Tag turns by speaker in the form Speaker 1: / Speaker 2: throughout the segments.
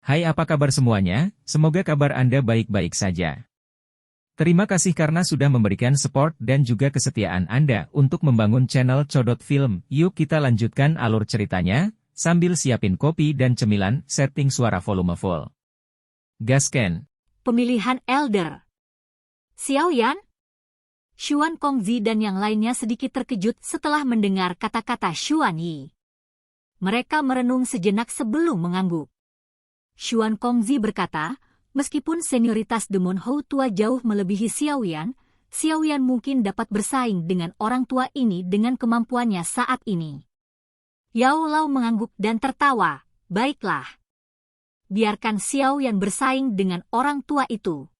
Speaker 1: Hai, apa kabar semuanya? Semoga kabar Anda baik-baik saja. Terima kasih karena sudah memberikan support dan juga kesetiaan Anda untuk membangun channel Codot Film. Yuk kita lanjutkan alur ceritanya, sambil siapin kopi dan cemilan, setting suara volume full. Gasken.
Speaker 2: Pemilihan Elder. Xiao Yan, Xuan Kongzi dan yang lainnya sedikit terkejut setelah mendengar kata-kata Xuan Yi. Mereka merenung sejenak sebelum mengangguk. Xuan Kongzi berkata, meskipun senioritas Demon Hou tua jauh melebihi Xiao Yan mungkin dapat bersaing dengan orang tua ini dengan kemampuannya saat ini. Yao Lao mengangguk dan tertawa, baiklah. Biarkan Xiao Yan bersaing dengan orang tua itu.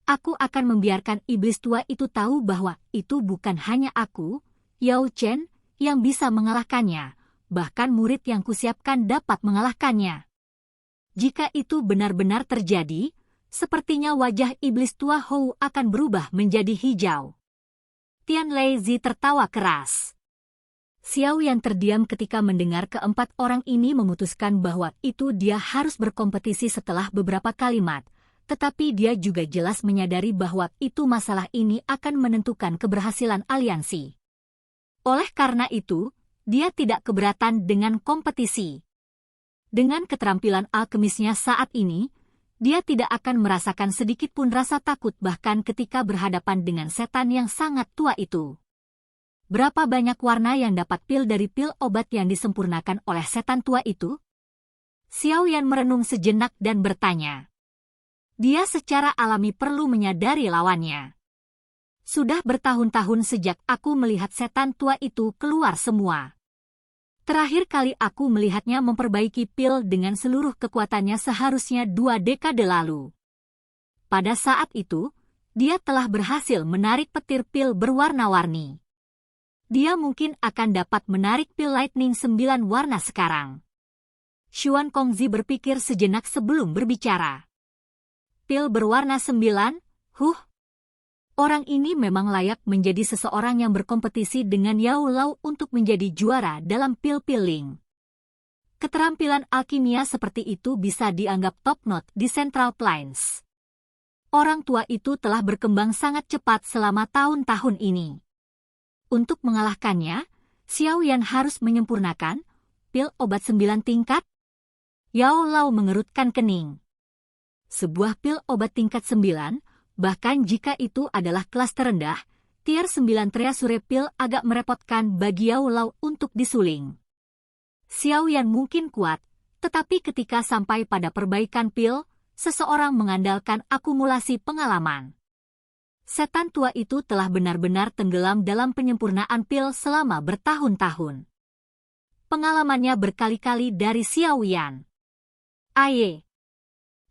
Speaker 2: Aku akan membiarkan iblis tua itu tahu bahwa itu bukan hanya aku, Yao Chen, yang bisa mengalahkannya, bahkan murid yang kusiapkan dapat mengalahkannya. Jika itu benar-benar terjadi, sepertinya wajah iblis tua Hou akan berubah menjadi hijau. Tian Lei tertawa keras. Xiao Yan terdiam ketika mendengar keempat orang ini memutuskan bahwa itu dia harus berkompetisi setelah beberapa kalimat, tetapi dia juga jelas menyadari bahwa itu masalah ini akan menentukan keberhasilan aliansi. Oleh karena itu, dia tidak keberatan dengan kompetisi. Dengan keterampilan alkemisnya saat ini, dia tidak akan merasakan sedikit pun rasa takut bahkan ketika berhadapan dengan setan yang sangat tua itu. Berapa banyak warna yang dapat pil dari pil obat yang disempurnakan oleh setan tua itu? Xiao Yan merenung sejenak dan bertanya. Dia secara alami perlu menyadari lawannya. Sudah bertahun-tahun sejak aku melihat setan tua itu keluar semua. Terakhir kali aku melihatnya memperbaiki pil dengan seluruh kekuatannya seharusnya 2 dekade lalu. Pada saat itu, dia telah berhasil menarik petir pil berwarna-warni. Dia mungkin akan dapat menarik pil lightning 9 warna sekarang. Xuan Kongzi berpikir sejenak sebelum berbicara. Pil berwarna 9, Orang ini memang layak menjadi seseorang yang berkompetisi dengan Yao Lao untuk menjadi juara dalam pil-piling. Keterampilan alkimia seperti itu bisa dianggap top-notch di Central Plains. Orang tua itu telah berkembang sangat cepat selama tahun-tahun ini. Untuk mengalahkannya, Xiao Yan harus menyempurnakan pil obat 9 tingkat. Yao Lao mengerutkan kening. Sebuah pil obat tingkat 9, bahkan jika itu adalah kelas terendah, tier 9 treasure pil agak merepotkan bagi Yao Lao untuk disuling. Xiao Yan mungkin kuat, tetapi ketika sampai pada perbaikan pil, seseorang mengandalkan akumulasi pengalaman. Setan tua itu telah benar-benar tenggelam dalam penyempurnaan pil selama bertahun-tahun. Pengalamannya berkali-kali dari Xiao Yan. Aye.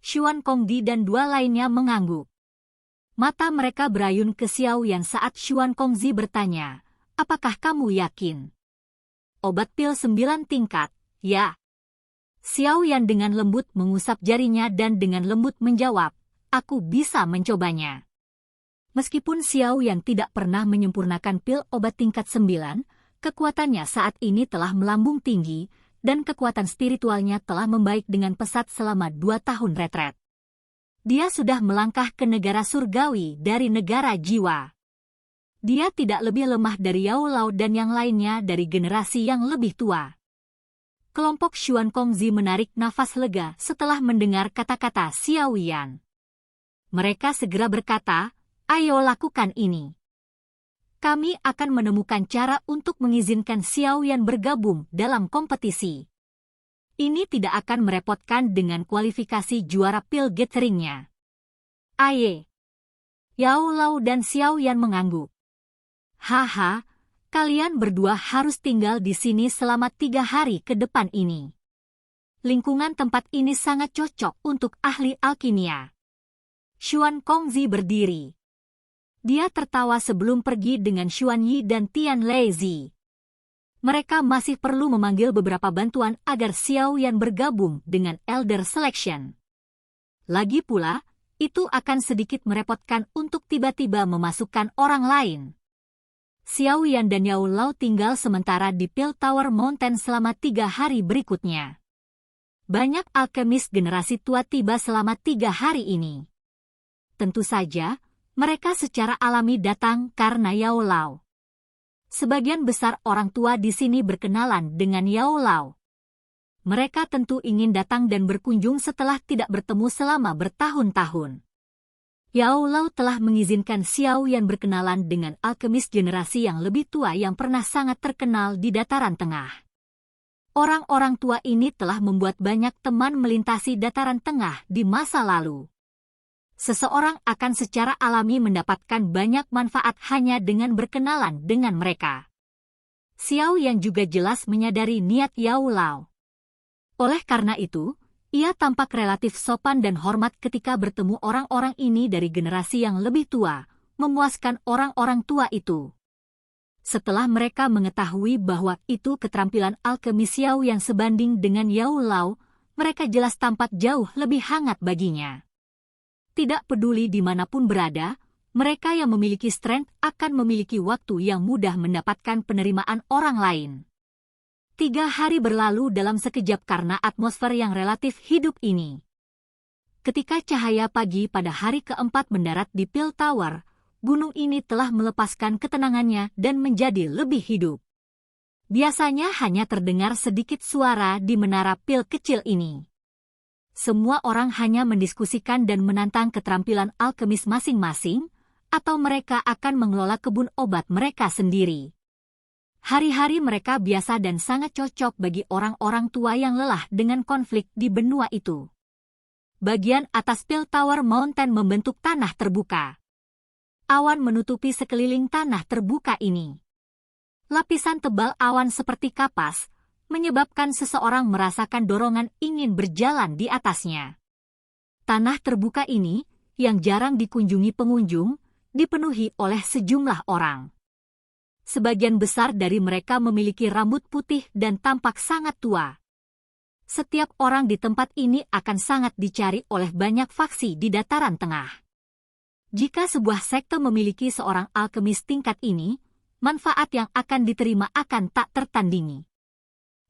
Speaker 2: Xuan Kongdi dan 2 lainnya mengangguk. Mata mereka berayun ke Xiao Yan saat Xuan Kongzi bertanya, apakah kamu yakin? Obat pil 9 tingkat, ya. Xiao Yan dengan lembut mengusap jarinya dan dengan lembut menjawab, aku bisa mencobanya. Meskipun Xiao Yan tidak pernah menyempurnakan pil obat tingkat 9, kekuatannya saat ini telah melambung tinggi, dan kekuatan spiritualnya telah membaik dengan pesat selama 2 tahun retret. Dia sudah melangkah ke negara surgawi dari negara jiwa. Dia tidak lebih lemah dari Yao Lao dan yang lainnya dari generasi yang lebih tua. Kelompok Xuan Kongzi menarik nafas lega setelah mendengar kata-kata Xiao Yan. Mereka segera berkata, ayo lakukan ini. Kami akan menemukan cara untuk mengizinkan Xiao Yan bergabung dalam kompetisi. Ini tidak akan merepotkan dengan kualifikasi juara pil gatheringnya. Aye. Yao Lao dan Xiao Yan mengangguk. Haha, kalian berdua harus tinggal di sini selama 3 hari ke depan ini. Lingkungan tempat ini sangat cocok untuk ahli alkimia. Xuan Kongzi berdiri. Dia tertawa sebelum pergi dengan Xuan Yi dan Tian Lei. Mereka masih perlu memanggil beberapa bantuan agar Xiao Yan bergabung dengan Elder Selection. Lagi pula, itu akan sedikit merepotkan untuk tiba-tiba memasukkan orang lain. Xiao Yan dan Yao Lao tinggal sementara di Pil Tower Mountain selama 3 hari berikutnya. Banyak alkemis generasi tua tiba selama 3 hari ini. Tentu saja, mereka secara alami datang karena Yao Lao. Sebagian besar orang tua di sini berkenalan dengan Yao Lao. Mereka tentu ingin datang dan berkunjung setelah tidak bertemu selama bertahun-tahun. Yao Lao telah mengizinkan Xiao Yan berkenalan dengan alkemis generasi yang lebih tua yang pernah sangat terkenal di dataran tengah. Orang-orang tua ini telah membuat banyak teman melintasi dataran tengah di masa lalu. Seseorang akan secara alami mendapatkan banyak manfaat hanya dengan berkenalan dengan mereka. Xiao Yan juga jelas menyadari niat Yao Lao. Oleh karena itu, ia tampak relatif sopan dan hormat ketika bertemu orang-orang ini dari generasi yang lebih tua, memuaskan orang-orang tua itu. Setelah mereka mengetahui bahwa itu keterampilan alkemis Xiao yang sebanding dengan Yao Lao, mereka jelas tampak jauh lebih hangat baginya. Tidak peduli dimanapun berada, mereka yang memiliki strength akan memiliki waktu yang mudah mendapatkan penerimaan orang lain. 3 hari berlalu dalam sekejap karena atmosfer yang relatif hidup ini. Ketika cahaya pagi pada hari keempat mendarat di Pil Tower, gunung ini telah melepaskan ketenangannya dan menjadi lebih hidup. Biasanya hanya terdengar sedikit suara di menara pil kecil ini. Semua orang hanya mendiskusikan dan menantang keterampilan alkemis masing-masing, atau mereka akan mengelola kebun obat mereka sendiri. Hari-hari mereka biasa dan sangat cocok bagi orang-orang tua yang lelah dengan konflik di benua itu. Bagian atas Pil Tower Mountain membentuk tanah terbuka. Awan menutupi sekeliling tanah terbuka ini. Lapisan tebal awan seperti kapas, menyebabkan seseorang merasakan dorongan ingin berjalan di atasnya. Tanah terbuka ini, yang jarang dikunjungi pengunjung, dipenuhi oleh sejumlah orang. Sebagian besar dari mereka memiliki rambut putih dan tampak sangat tua. Setiap orang di tempat ini akan sangat dicari oleh banyak faksi di dataran tengah. Jika sebuah sekte memiliki seorang alkemis tingkat ini, manfaat yang akan diterima akan tak tertandingi.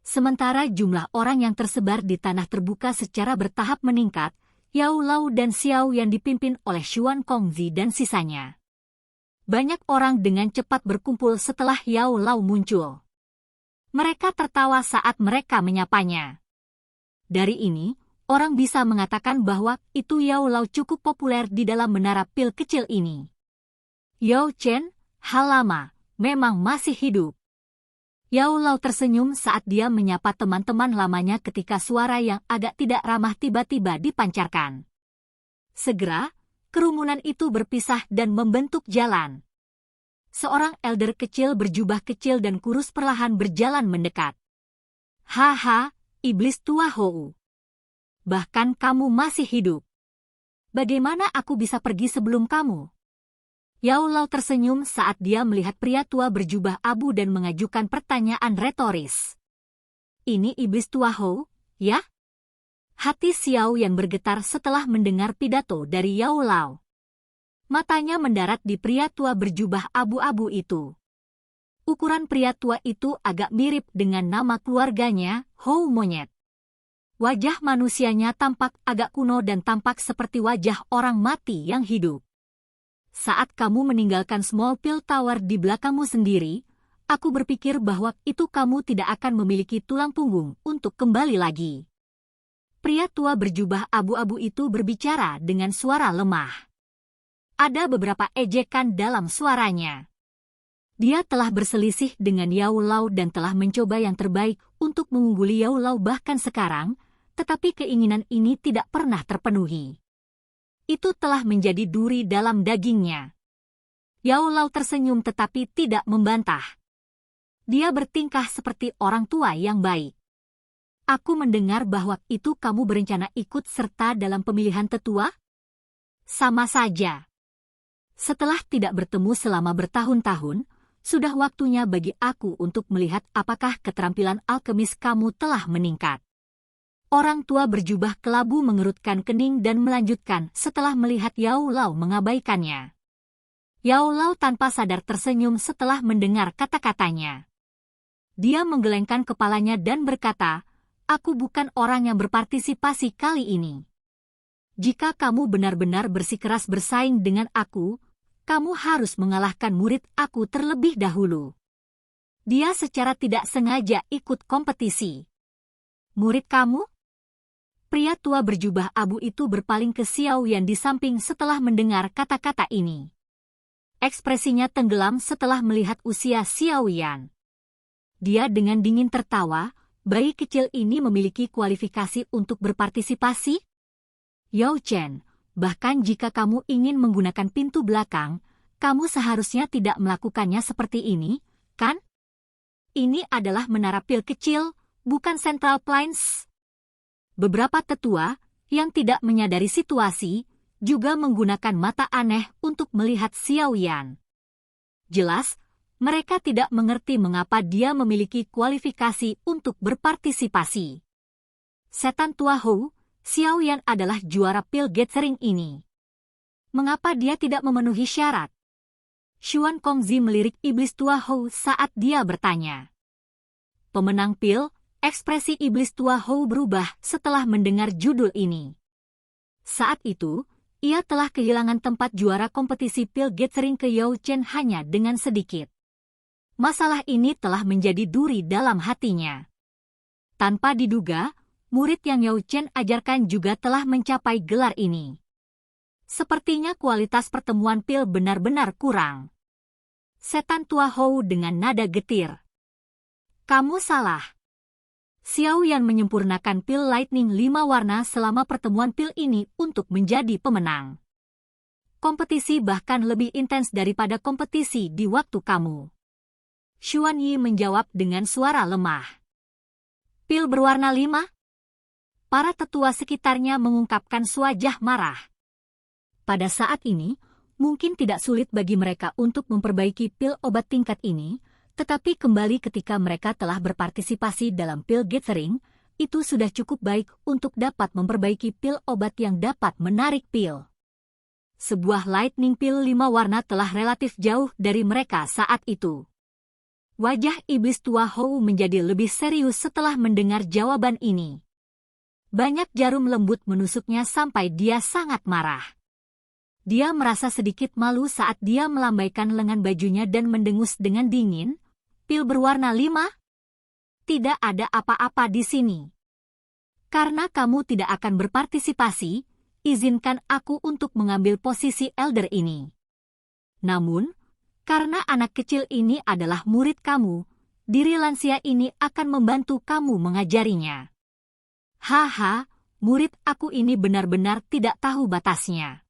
Speaker 2: Sementara jumlah orang yang tersebar di tanah terbuka secara bertahap meningkat, Yao Lao dan Xiao yang dipimpin oleh Xuan Kongzi dan sisanya. Banyak orang dengan cepat berkumpul setelah Yao Lao muncul. Mereka tertawa saat mereka menyapanya. Dari ini, orang bisa mengatakan bahwa itu Yao Lao cukup populer di dalam menara pil kecil ini. Yao Chen, hal lama, memang masih hidup. Yao Lao tersenyum saat dia menyapa teman-teman lamanya ketika suara yang agak tidak ramah tiba-tiba dipancarkan. Segera, kerumunan itu berpisah dan membentuk jalan. Seorang elder kecil berjubah kecil dan kurus perlahan berjalan mendekat. Haha, iblis tua Hou. Bahkan kamu masih hidup. Bagaimana aku bisa pergi sebelum kamu? Yao Lao tersenyum saat dia melihat pria tua berjubah abu dan mengajukan pertanyaan retoris. Ini iblis tua Hou, ya? Hati Xiao yang bergetar setelah mendengar pidato dari Yao Lao. Matanya mendarat di pria tua berjubah abu-abu itu. Ukuran pria tua itu agak mirip dengan nama keluarganya, Hou Monyet. Wajah manusianya tampak agak kuno dan tampak seperti wajah orang mati yang hidup. Saat kamu meninggalkan Small Pil Tower di belakangmu sendiri, aku berpikir bahwa itu kamu tidak akan memiliki tulang punggung untuk kembali lagi. Pria tua berjubah abu-abu itu berbicara dengan suara lemah. Ada beberapa ejekan dalam suaranya. Dia telah berselisih dengan Yao Lao dan telah mencoba yang terbaik untuk mengungguli Yao Lao bahkan sekarang, tetapi keinginan ini tidak pernah terpenuhi. Itu telah menjadi duri dalam dagingnya. Yao Lao tersenyum tetapi tidak membantah. Dia bertingkah seperti orang tua yang baik. Aku mendengar bahwa itu kamu berencana ikut serta dalam pemilihan tetua? Sama saja. Setelah tidak bertemu selama bertahun-tahun, sudah waktunya bagi aku untuk melihat apakah keterampilan alkemis kamu telah meningkat. Orang tua berjubah kelabu mengerutkan kening dan melanjutkan setelah melihat Yao Lao mengabaikannya. Yao Lao tanpa sadar tersenyum setelah mendengar kata-katanya. Dia menggelengkan kepalanya dan berkata, aku bukan orang yang berpartisipasi kali ini. Jika kamu benar-benar bersikeras bersaing dengan aku, kamu harus mengalahkan murid aku terlebih dahulu. Dia secara tidak sengaja ikut kompetisi. Murid kamu? Pria tua berjubah abu itu berpaling ke Xiao Yan di samping setelah mendengar kata-kata ini. Ekspresinya tenggelam setelah melihat usia Xiao Yan. Dia dengan dingin tertawa, bayi kecil ini memiliki kualifikasi untuk berpartisipasi? Yao Chen, bahkan jika kamu ingin menggunakan pintu belakang, kamu seharusnya tidak melakukannya seperti ini, kan? Ini adalah menara pil kecil, bukan Central Plains. Beberapa tetua, yang tidak menyadari situasi, juga menggunakan mata aneh untuk melihat Xiao Yan. Jelas, mereka tidak mengerti mengapa dia memiliki kualifikasi untuk berpartisipasi. Setan tua Hou, Xiao Yan adalah juara pil gathering ini. Mengapa dia tidak memenuhi syarat? Xuan Kongzi melirik iblis tua Hou saat dia bertanya. Pemenang pil, ekspresi iblis tua Hou berubah setelah mendengar judul ini. Saat itu, ia telah kehilangan tempat juara kompetisi pil gathering ke Yao Chen hanya dengan sedikit. Masalah ini telah menjadi duri dalam hatinya. Tanpa diduga, murid yang Yao Chen ajarkan juga telah mencapai gelar ini. Sepertinya kualitas pertemuan pil benar-benar kurang. Setan tua Hou dengan nada getir. Kamu salah. Xiao Yan menyempurnakan pil Lightning 5 warna selama pertemuan pil ini untuk menjadi pemenang. Kompetisi bahkan lebih intens daripada kompetisi di waktu kamu. Xuan Yi menjawab dengan suara lemah. Pil berwarna 5? Para tetua sekitarnya mengungkapkan wajah marah. Pada saat ini, mungkin tidak sulit bagi mereka untuk memperbaiki pil obat tingkat ini, tetapi kembali ketika mereka telah berpartisipasi dalam pil gathering, itu sudah cukup baik untuk dapat memperbaiki pil obat yang dapat menarik pil. Sebuah lightning pil 5 warna telah relatif jauh dari mereka saat itu. Wajah iblis tua Hou menjadi lebih serius setelah mendengar jawaban ini. Banyak jarum lembut menusuknya sampai dia sangat marah. Dia merasa sedikit malu saat dia melambaikan lengan bajunya dan mendengus dengan dingin. Pil berwarna 5? Tidak ada apa-apa di sini. Karena kamu tidak akan berpartisipasi, izinkan aku untuk mengambil posisi elder ini. Namun, karena anak kecil ini adalah murid kamu, diri lansia ini akan membantu kamu mengajarinya. Haha, murid aku ini benar-benar tidak tahu batasnya.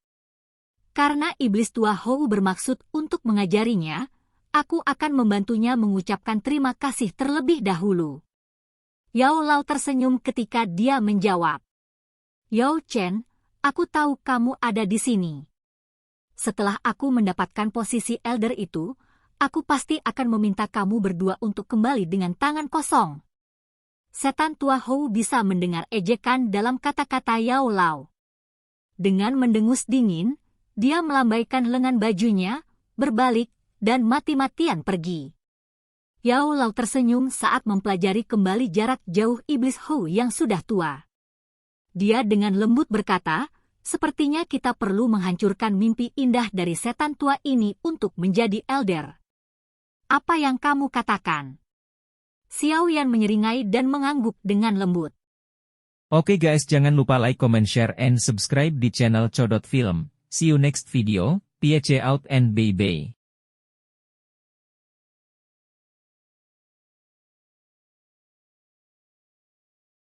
Speaker 2: Karena iblis tua Hou bermaksud untuk mengajarinya, aku akan membantunya mengucapkan terima kasih terlebih dahulu. Yao Lao tersenyum ketika dia menjawab. Yao Chen, aku tahu kamu ada di sini. Setelah aku mendapatkan posisi elder itu, aku pasti akan meminta kamu berdua untuk kembali dengan tangan kosong. Setan tua Hou bisa mendengar ejekan dalam kata-kata Yao Lao. Dengan mendengus dingin, dia melambaikan lengan bajunya, berbalik, dan mati-matian pergi. Yao Lao tersenyum saat mempelajari kembali jarak jauh iblis Hou yang sudah tua. Dia dengan lembut berkata, sepertinya kita perlu menghancurkan mimpi indah dari setan tua ini untuk menjadi elder. Apa yang kamu katakan? Xiao Yan menyeringai dan mengangguk dengan lembut.
Speaker 1: Oke guys, jangan lupa like, comment, share, and subscribe di channel Codot Film. See you next video, peace out and bye-bye.